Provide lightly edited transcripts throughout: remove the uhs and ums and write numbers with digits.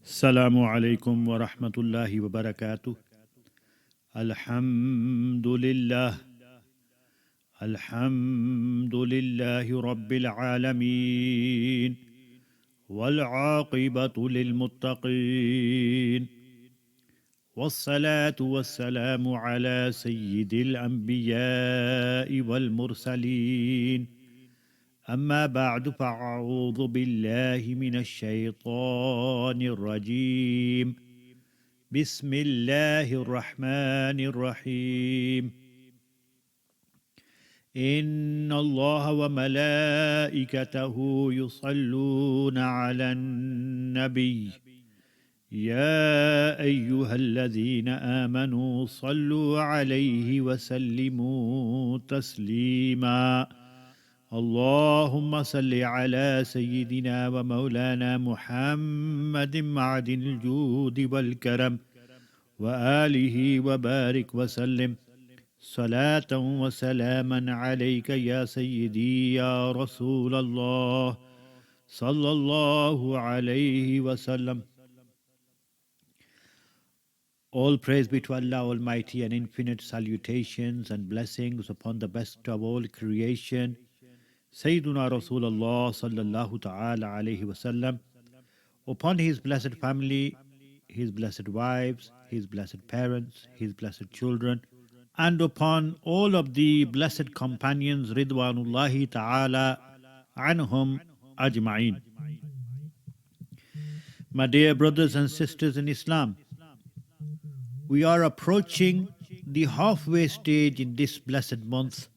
Assalamu alaikum wa rahmatullahi wa barakatuh. Alhamdulillah. Alhamdulillahi rabbil alameen. Wal aqibatu lil muttaqeen. والصلاة والسلام على سيد الأنبياء والمرسلين أما بعد فأعوذ بالله من الشيطان الرجيم بسم الله الرحمن الرحيم إن الله وملائكته يصلون على النبي يا أيها الذين آمنوا صلوا عليه وسلموا تسليما اللهم صل على سيدنا ومولانا محمد معدن الجود والكرم وآله وبارك وسلم صلاة وسلاما عليك يا سيدي يا رسول الله صلى الله عليه وسلم. All praise be to Allah Almighty, and infinite salutations and blessings upon the best of all creation, Sayyiduna Rasulullah sallallahu ta'ala alayhi wasallam, upon his blessed family, his blessed wives, his blessed parents, his blessed children, and upon all of the blessed companions, Ridwanullahi ta'ala anhum ajma'in. My dear brothers and sisters in Islam, we are approaching the halfway stage in this blessed month.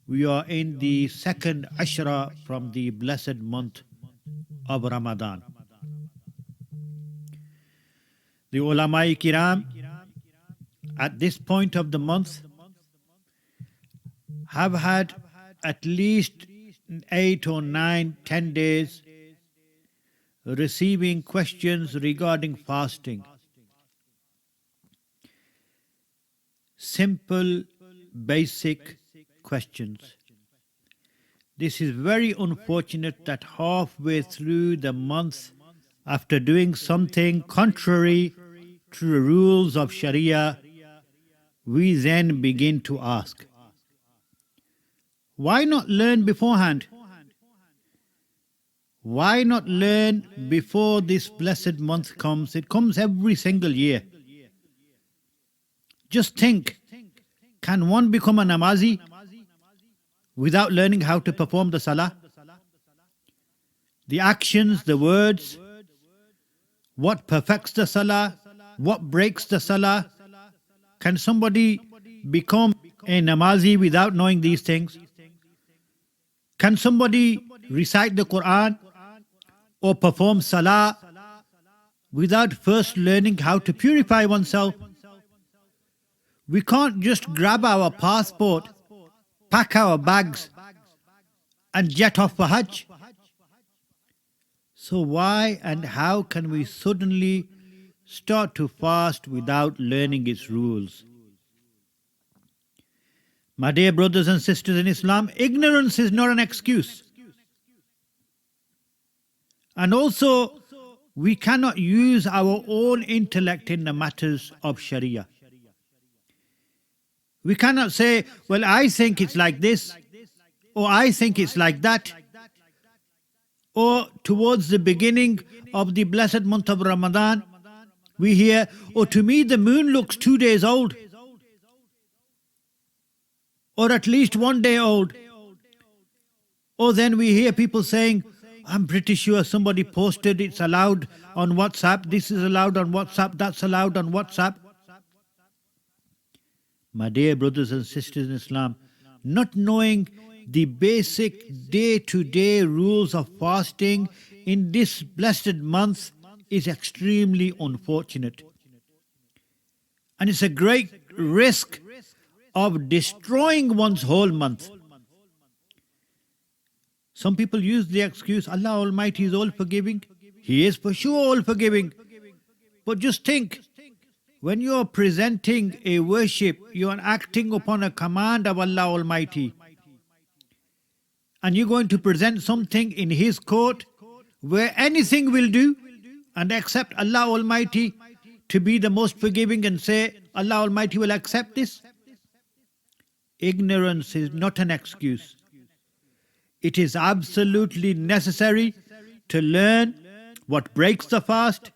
We are in the second Ashra from the blessed month of Ramadan. The Ulama-i Kiram at this point of the month have had at least 8 or 9, 10 days receiving questions regarding fasting. Simple, basic questions. This is very unfortunate that halfway through the month, after doing something contrary to the rules of Sharia, we then begin to ask, why not learn beforehand? Why not learn before this blessed month comes? It comes every single year. Just think, can one become a namazi without learning how to perform the salah? The actions, the words, what perfects the salah, what breaks the salah. Can somebody become a namazi without knowing these things? Can somebody recite the Quran or perform salah without first learning how to purify oneself? We can't just grab our passport, pack our bags, and jet off for Hajj. So why and how can we suddenly start to fast without learning its rules? My dear brothers and sisters in Islam, ignorance is not an excuse. And also, we cannot use our own intellect in the matters of Sharia. We cannot say, well, I think it's like this, or I think it's like that, or towards the beginning of the blessed month of Ramadan, we hear, oh, to me the moon looks 2 days old, or at least 1 day old. Or then we hear people saying, I'm pretty sure somebody posted it's allowed on WhatsApp, this is allowed on WhatsApp, that's allowed on WhatsApp. My dear brothers and sisters in Islam, not knowing the basic day-to-day rules of fasting in this blessed month is extremely unfortunate. And it's a great risk of destroying one's whole month. Some people use the excuse, Allah Almighty is all-forgiving. He is for sure all-forgiving. But just think, when you are presenting a worship, you are acting upon a command of Allah Almighty. And you're going to present something in His court where anything will do, and accept Allah Almighty to be the most forgiving and say, Allah Almighty will accept this? Ignorance is not an excuse. It is absolutely necessary to learn what breaks the fast,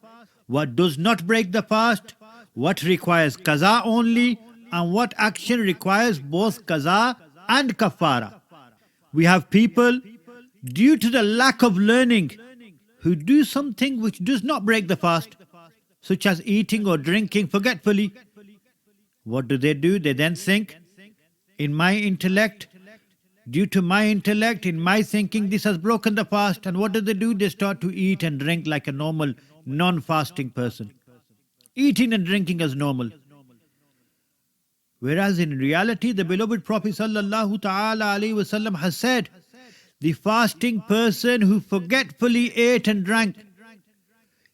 what does not break the fast, what requires qaza only, and what action requires both qaza and kafara. We have people, due to the lack of learning, who do something which does not break the fast, such as eating or drinking forgetfully. What do? They then think, in my intellect, due to my intellect, in my thinking, this has broken the fast. And what do? They start to eat and drink like a normal, non-fasting person. Eating and drinking as normal. Whereas in reality, the beloved Prophet sallallahu ta'ala alayhi wasallam has said, the fasting person who forgetfully ate and drank,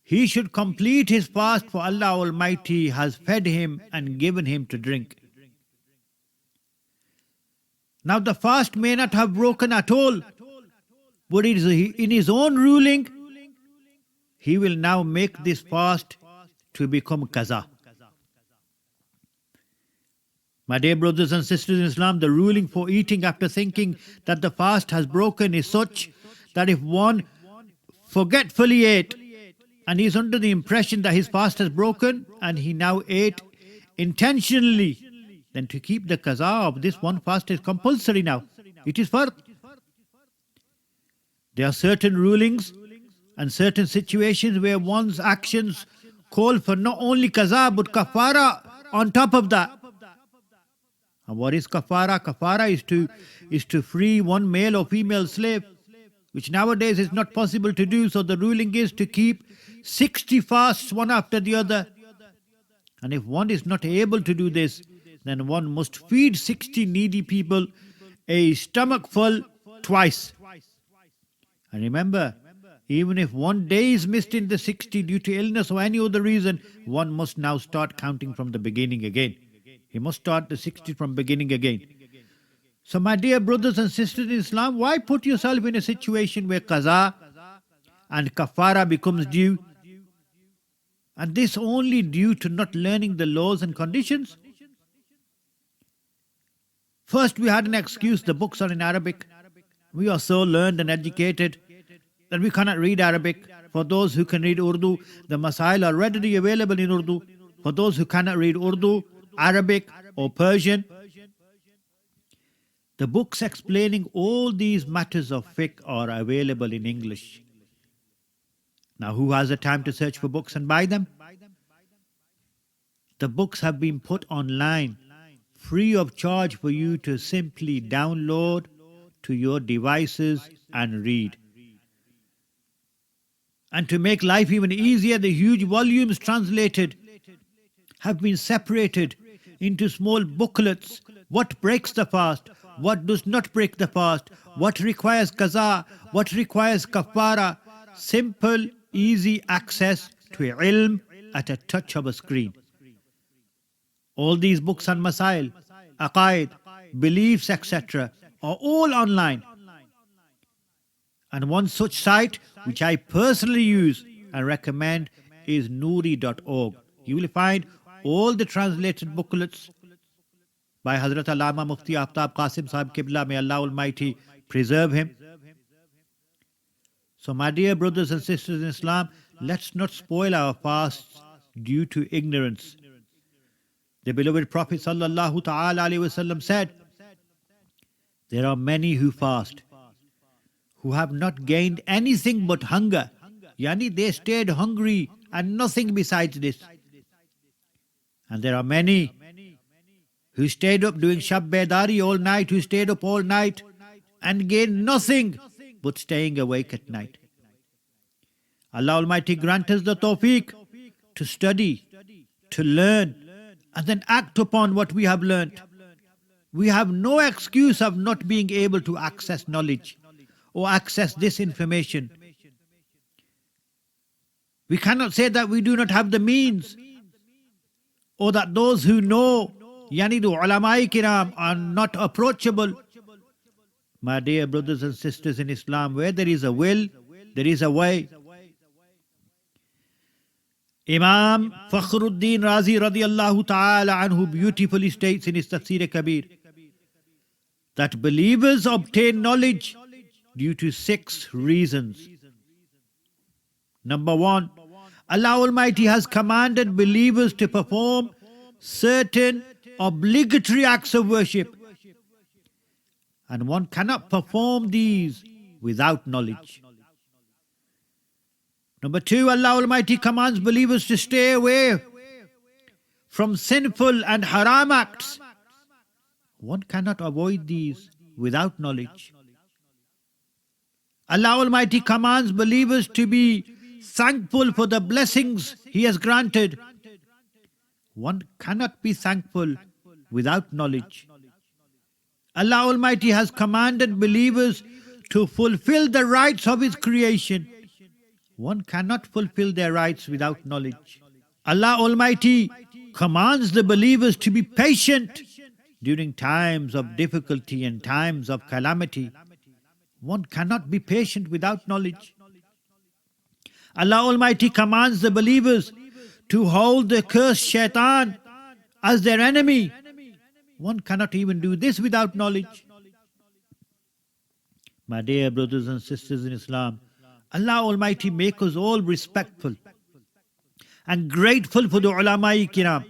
he should complete his fast, for Allah Almighty has fed him and given him to drink. Now the fast may not have broken at all, but it is in his own ruling, he will now make this fast to become qaza. My dear brothers and sisters in Islam, the ruling for eating after thinking that the fast has broken is such that if one forgetfully ate and he is under the impression that his fast has broken and he now ate intentionally, then to keep the qaza of this one fast is compulsory now. It is fard. There are certain rulings and certain situations where one's actions call for not only qaza but kafara on top of that. And what is kafara? Kafara is to free one male or female slave, which nowadays is not possible to do. So the ruling is to keep 60 fasts one after the other. And if one is not able to do this, then one must feed 60 needy people a stomach full twice. And remember, even if one day is missed in the 60 due to illness or any other reason, one must now start counting from the beginning again. He must start the 60 from beginning again. So my dear brothers and sisters in Islam, why put yourself in a situation where qaza and kafara becomes due? And this only due to not learning the laws and conditions. First we had an excuse, the books are in Arabic. We are so learned and educated that we cannot read Arabic. For those who can read Urdu, the masail are readily available in Urdu. For those who cannot read Urdu, Arabic or Persian, the books explaining all these matters of fiqh are available in English. Now who has the time to search for books and buy them? The books have been put online free of charge for you to simply download to your devices and read. And to make life even easier, the huge volumes translated have been separated into small booklets. What breaks the fast, what does not break the fast, what requires qaza, what requires kafara. Simple, easy access to ilm at a touch of a screen. All these books on masail, aqaid, beliefs, etc. are all online. And one such site which I personally use and recommend is noori.org. You will find all the translated booklets by Hazrat Allama Mufti Aftab Qasim Sahib Qibla, may Allah Almighty preserve him. So my dear brothers and sisters in Islam, let's not spoil our fasts due to ignorance. The beloved Prophet sallallahu ta'ala alayhi wasallam said, there are many who fast, who have not gained anything but hunger. Yani they stayed hungry and nothing besides this. And there are many who stayed up doing Shab Bedari all night, who stayed up all night and gained nothing but staying awake at night. Allah Almighty grant us the tawfiq to study, to learn, and then act upon what we have learnt. We have no excuse of not being able to access knowledge or access this information. We cannot say that we do not have the means, or that those who know, yani the ulama-i kiram, are not approachable. My dear brothers and sisters in Islam, where there is a will, there is a way. Imam Fakhruddin Razi radiyallahu ta'ala anhu beautifully states in his Tafsir Kabir that believers obtain knowledge due to 6 reasons. Number 1, Allah Almighty has commanded believers to perform certain obligatory acts of worship, and one cannot perform these without knowledge. Number 2, Allah Almighty commands believers to stay away from sinful and haram acts. One cannot avoid these without knowledge. Allah Almighty commands believers to be thankful for the blessings He has granted. One cannot be thankful without knowledge. Allah Almighty has commanded believers to fulfill the rights of His creation. One cannot fulfill their rights without knowledge. Allah Almighty commands the believers to be patient during times of difficulty and times of calamity. One cannot be patient without knowledge. Allah Almighty commands the believers to hold the cursed shaitan as their enemy. One cannot even do this without knowledge. My dear brothers and sisters in Islam, Allah Almighty make us all respectful and grateful for the ulama-i kiram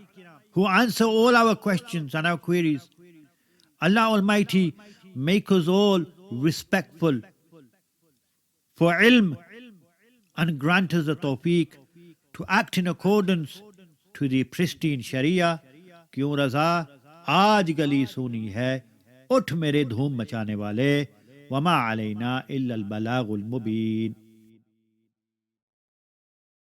who answer all our questions and our queries. Allah Almighty make us all respectful for ilm and grant us the tawfiq to act in accordance to the pristine Sharia. Kyun raza aaj gali suni hai, उठ मेरे धूम मचाने वाले, वमा अलैना इल्लल बलागुल मुबीन.